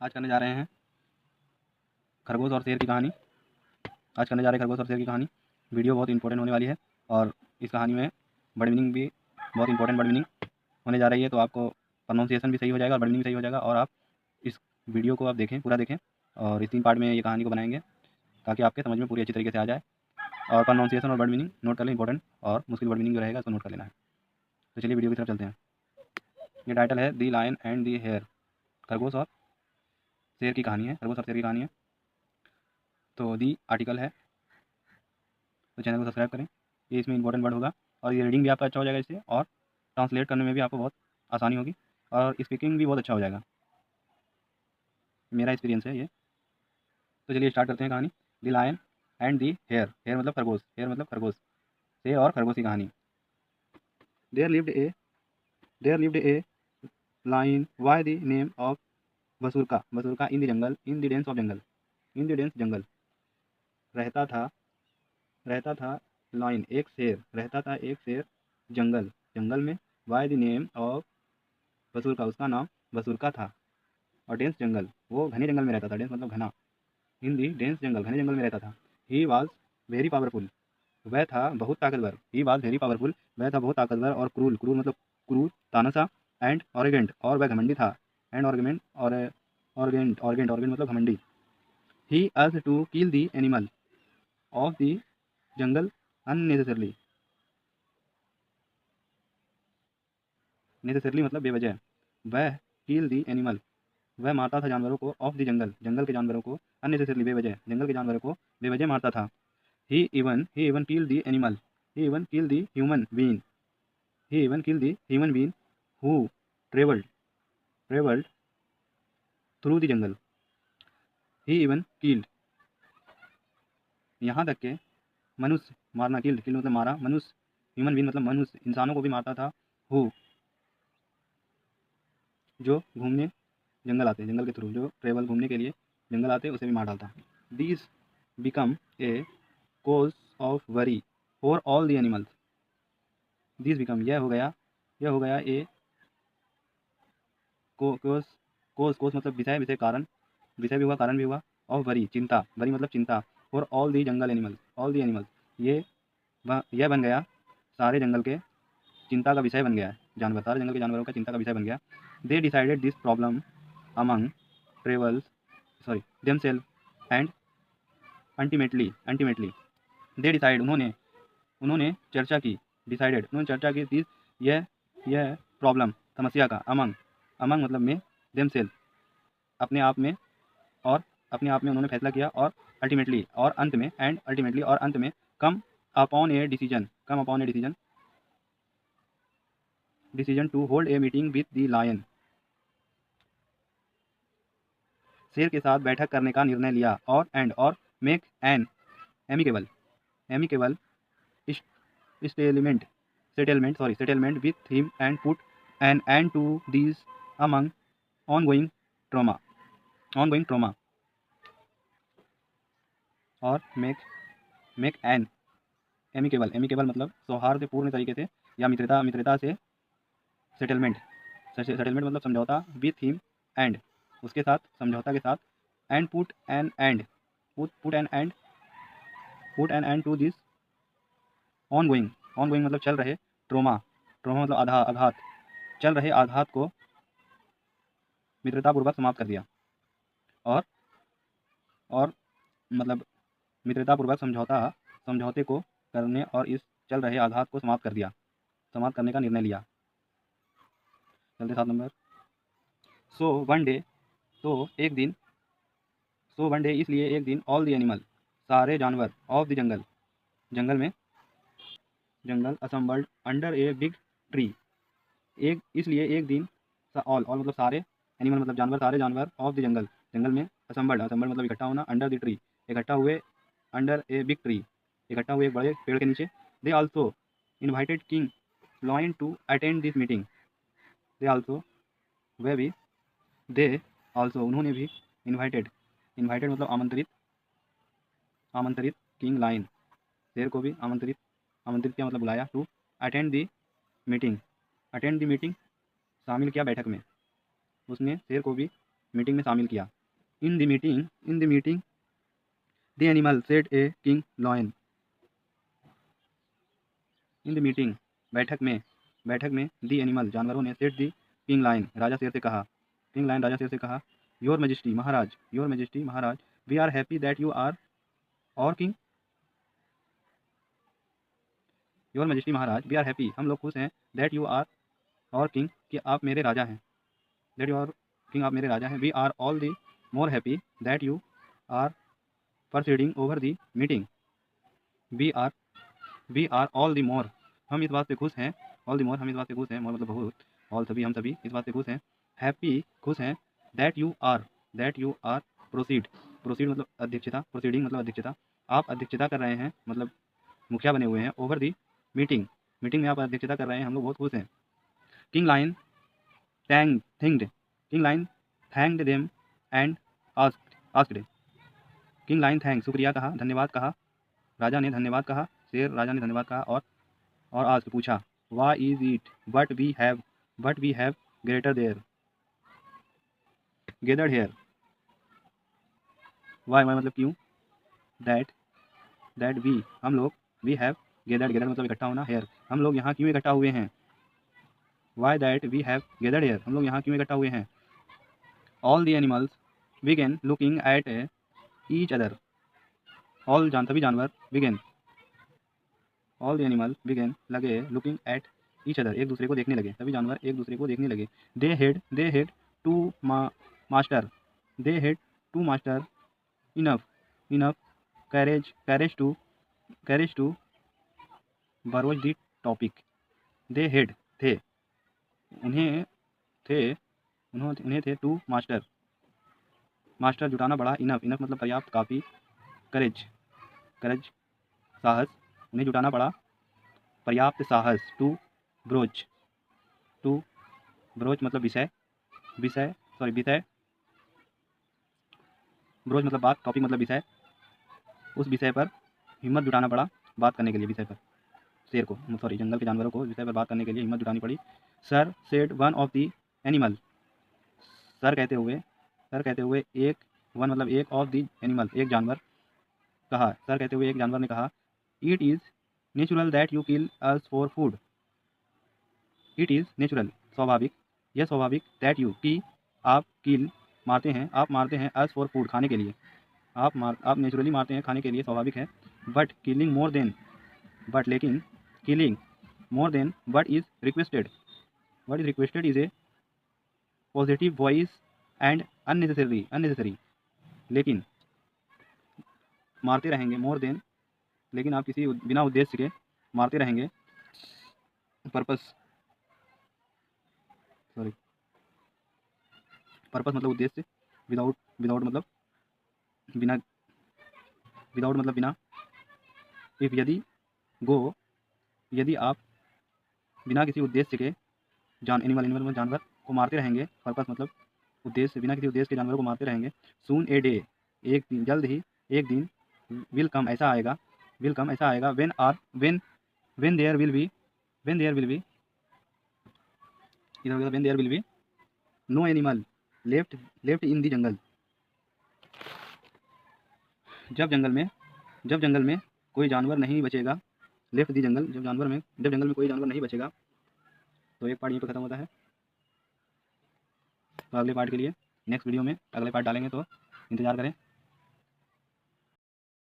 आज करने जा रहे हैं खरगोश और शेर की कहानी। आज करने जा रहे हैं खरगोश और शेर की कहानी। वीडियो बहुत इंपॉर्टेंट होने वाली है और इस कहानी में वर्ड मीनिंग भी बहुत इंपॉर्टेंट वर्ड मीनिंग होने जा रही है, तो आपको प्रोनाउंसिएशन भी सही हो जाएगा और वर्ड मीनिंग भी सही हो जाएगा। और आप इस वीडियो को आप देखें, पूरा देखें, और इस 3 पार्ट में ये कहानी को बनाएंगे ताकि आपके समझ में पूरी अच्छी तरीके से आ जाए। और प्रोनाउंसिएशन और वर्ड मीनिंग नोट कर लें, इंपॉर्टेंट और मुश्किल वर्ड मीनिंग जो रहेगा उसको नोट कर लेना है। तो चलिए वीडियो की तरफ चलते हैं। ये टाइटल है दी लायन एंड दी हेयर, खरगोश और शेर की कहानी है, खरगोश और शेर की कहानी है। तो दी आर्टिकल है, तो चैनल को सब्सक्राइब करें। ये इसमें इंपॉर्टेंट वर्ड होगा और ये रीडिंग भी आपका अच्छा हो जाएगा इससे, और ट्रांसलेट करने में भी आपको बहुत आसानी होगी और स्पीकिंग भी बहुत अच्छा हो जाएगा। मेरा एक्सपीरियंस है ये। तो चलिए स्टार्ट करते हैं कहानी। The lion and the hare, hare मतलब खरगोश, हेयर मतलब खरगोश, शेर और खरगोश की कहानी। There lived a there lived a lion by the name of Basuraka, Basuraka in the jungle, in the dense of jungle, in the dense jungle. रहता था रहता था लाइन एक शेर, रहता था एक शेर जंगल, जंगल में। बाय द नेम ऑफ बसुरका, उसका नाम बसुरका था। और डेंस जंगल, वो घने जंगल में रहता था, डेंस मतलब घना। हिंदी डेंस जंगल, घने जंगल में रहता था। ही वॉज वेरी पावरफुल, वह था बहुत ताकतवर। ही वॉज वेरी पावरफुल, वह था बहुत ताकतवर और क्रूल, क्रूल मतलब क्रूर, तानाशाह। एंड ऑर्गेंट, और वह घमंडी था। एंड ऑर्गेंट, और ऑर्गेंट, ऑर्गेंट, ऑर्गेंट मतलब घमंडी। He urge to kill the animal of the jungle unnecessarily, necessarily मतलब बेवजह। वह किल दी एनिमल, वह मारता था जानवरों को, ऑफ द जंगल, जंगल के जानवरों को, अननेसेसरली बेवजह, जंगल के जानवरों को बेवजह मारता था। He even kill the animal, he even kill the human being, he even kill the human being who travelled travelled through the jungle. He even killed, यहाँ तक के मनुष्य, मारना, किल्ड, किल्ड मतलब मारा, मनुष्य, ह्यूमन बीइंग मतलब मनुष्य, इंसानों को भी मारता था। हु, जो घूमने जंगल आते हैं, जंगल के थ्रू जो ट्रेवल घूमने के लिए जंगल आते हैं, उसे भी मार डालता। These become a cause of worry for all the animals. These become, यह हो गया ए कोज, कोज, कोज मतलब विषय, विषय कारण, विषय भी हुआ, कारण भी हुआ। ऑफ वरी चिंता, वरी मतलब चिंता। For all the jungle animals, all the animals, ये यह बन गया सारे जंगल के चिंता का विषय बन गया है, जानवर, सारे जंगल के जानवरों का चिंता का विषय बन गया। They decided this problem among travels, sorry themselves and ultimately they decide, उन्होंने चर्चा की, डिसाइडेड उन्होंने चर्चा की, दिस यह प्रॉब्लम समस्या का, अमंग, अमंग मतलब में, देमसेल्फ अपने आप में, और अपने आप में उन्होंने फैसला किया, और अल्टीमेटली और अंत में, एंड अल्टीमेटली और अंत में, come upon a decision, come upon a decision, decision to hold a meeting with the lion, शेर के साथ बैठक करने का निर्णय लिया। और make an amicable, amicable settlement, settlement with him and put an end to these among ongoing trauma, ongoing trauma. और मेक एन एमिकेबल, एमिकेबल मतलब सौहार्दपूर्ण तरीके से या मित्रता, मित्रता से सेटलमेंट, सेटलमेंट मतलब समझौता, विथ हिम एंड, उसके साथ, समझौता के साथ। And put an end to this ongoing, ongoing मतलब चल रहे, ट्रोमा, ट्रोमा मतलब आघात, चल रहे आघात को मित्रतापूर्वक समाप्त कर दिया। और और मतलब मित्रतापूर्वक समझौते को करने और इस चल रहे आघात को समाप्त कर दिया, समाप्त करने का निर्णय लिया। चलते 7 नंबर। सो वन डे, तो एक दिन, सो वन डे इसलिए एक दिन, ऑल द एनिमल, सारे जानवर, ऑफ द जंगल, जंगल में, jungle, assembled under a big tree, एक इसलिए एक दिन, ऑल, ऑल मतलब सारे, एनिमल मतलब जानवर, सारे जानवर, ऑफ द जंगल, जंगल में, असम्बल्ड, असम्बल्ड मतलब इकट्ठा होना, अंडर द ट्री, इकट्ठा हुए, अंडर ए बिग ट्री, इकट्ठा हुए एक बड़े पेड़ के नीचे। They also invited king lion to attend this meeting, they also, वह भी, दे आल्सो उन्होंने भी, इन्वाइटेड, इन्वाइटेड मतलब आमंत्रित, आमंत्रित, किंग लायन, शेर को भी आमंत्रित, आमंत्रित किया मतलब बुलाया, to attend the meeting, attend the meeting शामिल किया बैठक में, उसने शेर को भी मीटिंग में शामिल किया। In the meeting the animal said a king lion. In the meeting बैठक में द एनिमल जानवरों ने सेड द किंग लायन राजा शेर से कहा। किंग लायन राजा शेर से कहा, योर मैजेस्टी महाराज we are happy that you are our king. Your majesty महाराज वी आर हैप्पी हम लोग खुश हैं, that you are our king कि आप मेरे राजा हैं, दैट यू आर किंग आप मेरे राजा हैं। We are all the more happy that you are proceeding over the meeting. We are all the more हम इस बात से खुश हैं, ऑल द मोर हम इस बात से खुश हैं, मोर मतलब बहुत, ऑल सभी हम सभी इस बात से खुश हैं, हैप्पी खुश हैं, दैट यू आर प्रोसीड मतलब अध्यक्षता, प्रोसीडिंग मतलब अध्यक्षता, आप अध्यक्षता कर रहे हैं मतलब मुखिया बने हुए हैं, ओवर दी मीटिंग में आप अध्यक्षता कर रहे हैं, हम लोग बहुत खुश हैं। King lion thanked them and asked. King lion thank शुक्रिया कहा, धन्यवाद कहा, राजा ने धन्यवाद कहा, शेर राजा ने धन्यवाद कहा और आस्क पूछा, why is it but we have gathered here. Why मतलब क्यों, दैट वी हम लोग, वी हैव गेदर्ड मतलब इकट्ठा होना, हेयर हम लोग यहाँ क्यों इकट्ठा हुए हैं। Why that we have gathered here हम लोग यहाँ क्यों इकट्ठा हुए हैं। All the animals began looking at each other. All सभी जानवर began, all the animal began लगे, लुकिंग एट ईच अदर एक दूसरे को देखने लगे, सभी जानवर एक दूसरे को देखने लगे। They had to master enough courage to broach the topic. They had थे उन्हें थे टू मास्टर जुटाना बड़ा, इनफ मतलब पर्याप्त, काफ़ी, करेज साहस, उन्हें जुटाना पड़ा पर्याप्त साहस, टू ब्रोच मतलब विषय ब्रोच मतलब बात, टॉपिक मतलब विषय, उस विषय पर हिम्मत जुटाना पड़ा बात करने के लिए, विषय पर शेर को जंगल के जानवरों को विषय पर बात करने के लिए हिम्मत जुटानी पड़ी। Sir said one of the animal sir कहते हुए एक, वन मतलब एक, ऑफ द एनिमल एक जानवर कहा, सर कहते हुए एक जानवर ने कहा, it is natural that you kill us for food. It is natural स्वाभाविक, यह स्वाभाविक, दैट यू कि आप किल मारते हैं अस फॉर फूड खाने के लिए, आप नेचुरली मारते हैं खाने के लिए, स्वाभाविक है। But killing more than what is requested is a positive voice and unnecessary. लेकिन मारते रहेंगे, मोर देन लेकिन आप किसी बिना उद्देश्य के मारते रहेंगे, पर्पस मतलब उद्देश्य, विदाउट मतलब बिना, इफ यदि आप बिना किसी उद्देश्य के एनिमल जानवर को मारते रहेंगे, पर्पस मतलब उद्देश्य, बिना किसी उद्देश्य के जानवरों को मारते रहेंगे। सून ए डे एक दिन, जल्द ही एक दिन, विल कम ऐसा आएगा, when there will be no animal left in the jungle. जब जंगल में कोई जानवर नहीं बचेगा, लेफ्ट दी जंगल जब जंगल में कोई जानवर नहीं बचेगा। तो एक पार्ट यहीं पर खत्म होता है। तो अगले पार्ट के लिए नेक्स्ट वीडियो में अगले पार्ट डालेंगे, तो इंतज़ार करें।